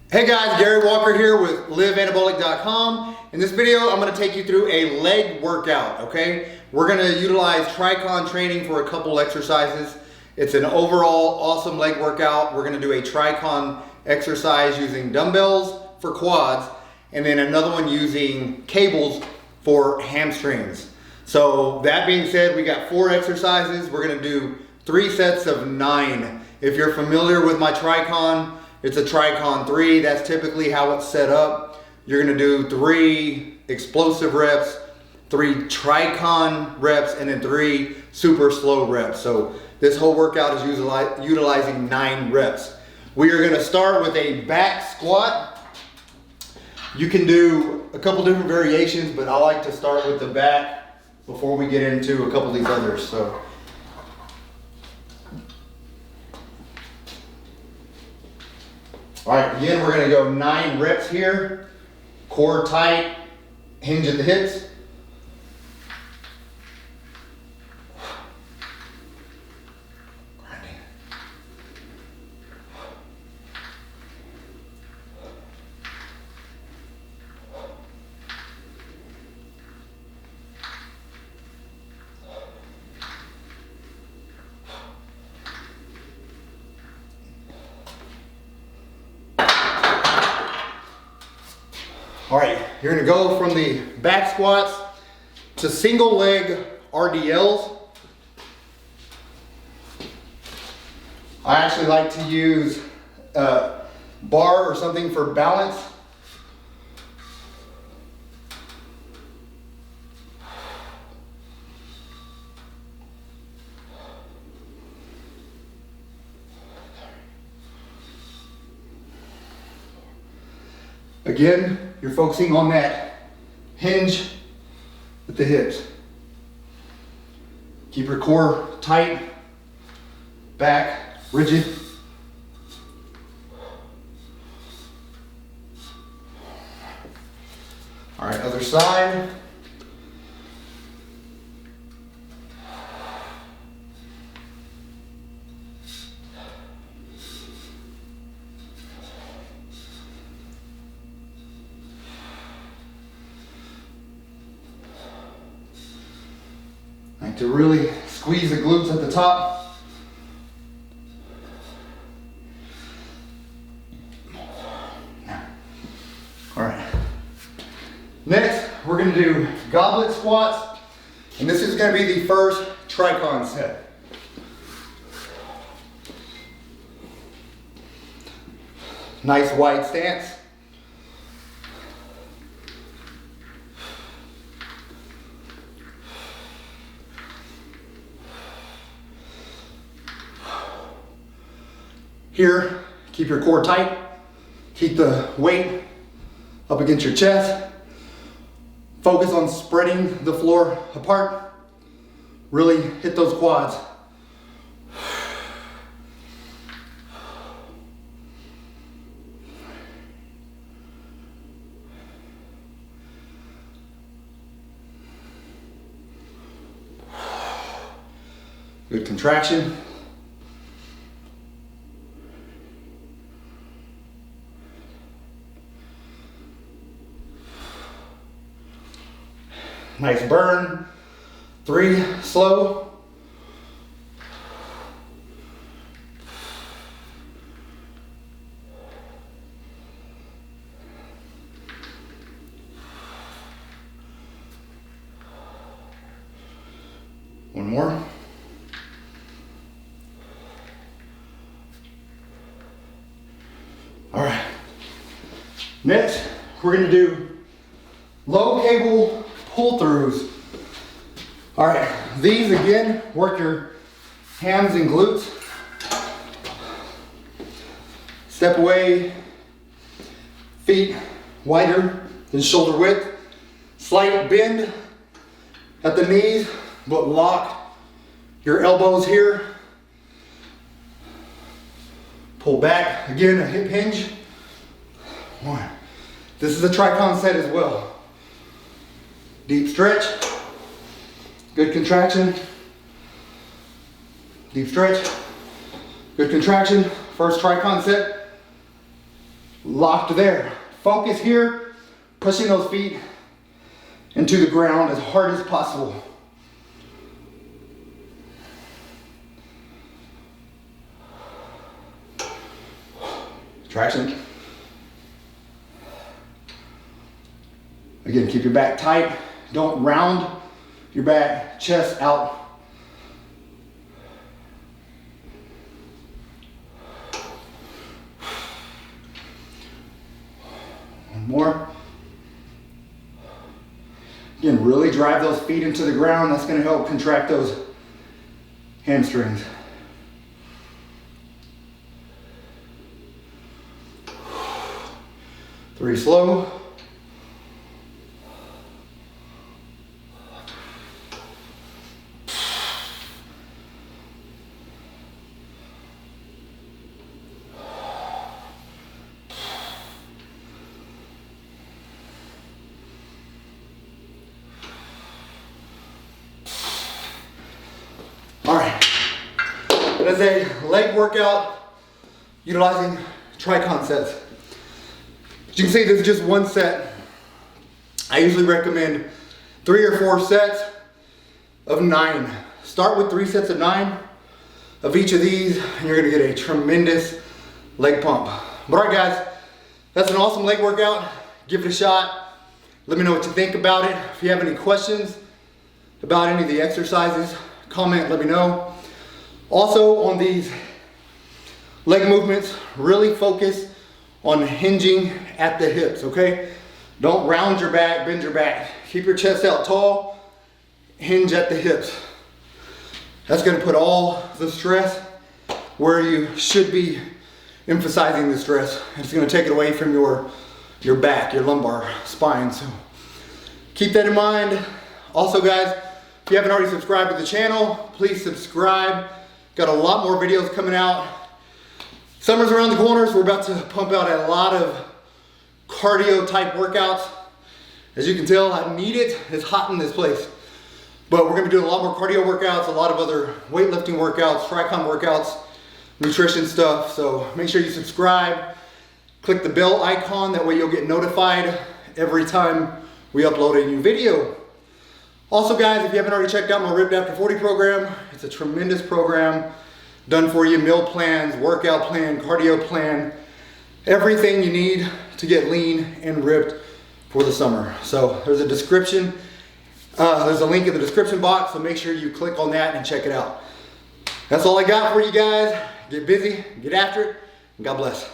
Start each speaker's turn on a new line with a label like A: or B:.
A: Hey guys, Gary Walker here with liveanabolic.com. In this video, I'm going to take you through a leg workout, okay? We're going to utilize TriCon Training for a couple exercises. It's an overall awesome leg workout. We're going to do a TriCon exercise using dumbbells for quads, and then another one using cables for hamstrings. So that being said, we got 4 exercises. We're going to do 3 sets of 9. If you're familiar with my TriCon, it's a TriCon 3. That's typically how it's set up. You're gonna do 3 explosive reps, 3 TriCon reps, and then 3 super slow reps. So this whole workout is utilizing 9 reps. We are gonna start with a back squat. You can do a couple different variations, but I like to start with the back before we get into a couple of these others. So. All right, again, we're gonna go 9 reps here. Core tight, hinge at the hips. Grinding. All right, you're gonna go from the back squats to single leg RDLs. I actually like to use a bar or something for balance. Again, you're focusing on that hinge at the hips. Keep your core tight, back rigid. All right, other side. To really squeeze the glutes at the top. All right. Next, we're going to do goblet squats, and this is going to be the first TriCon set. Nice wide stance. Here, keep your core tight. Keep the weight up against your chest. Focus on spreading the floor apart. Really hit those quads. Good contraction. Nice burn. 3 slow. One more. All right. Next, we're going to do low cable pull-throughs. All right, these again, work your hams and glutes. Step away, feet wider than shoulder width. Slight bend at the knees, but lock your elbows here. Pull back, again, a hip hinge. 1. This is a TriCon set as well. Deep stretch, good contraction, deep stretch, good contraction. First TriCon set. Locked there. Focus here, pushing those feet into the ground as hard as possible. Traction. Again, keep your back tight. Don't round your back, chest out. One more. Again, really drive those feet into the ground. That's going to help contract those hamstrings. Three slow. All right, that is a leg workout utilizing TriCon sets. As you can see, this is just one set. I usually recommend 3 or 4 sets of 9. Start with 3 sets of 9 of each of these, and you're gonna get a tremendous leg pump. But all right, guys, that's an awesome leg workout. Give it a shot. Let me know what you think about it. If you have any questions about any of the exercises, comment, let me know. Also, on these leg movements, really focus on hinging at the hips, okay? Don't round your back, bend your back. Keep your chest out tall, hinge at the hips. That's gonna put all the stress where you should be emphasizing the stress. It's gonna take it away from your back, your lumbar spine. So keep that in mind. Also, guys, if you haven't already subscribed to the channel, please subscribe. Got a lot more videos coming out. Summer's around the corner, so we're about to pump out a lot of cardio type workouts. As you can tell, I need it. It's hot in this place. But we're gonna be doing a lot more cardio workouts, a lot of other weightlifting workouts, TriCon workouts, nutrition stuff. So make sure you subscribe. Click the bell icon, that way you'll get notified every time we upload a new video. Also, guys, if you haven't already checked out my Ripped After 40 program, it's a tremendous program. Done for you, meal plans, workout plan, cardio plan, everything you need to get lean and ripped for the summer. So there's a description, there's a link in the description box, so make sure you click on that and check it out. That's all I got for you guys. Get busy, get after it, and God bless.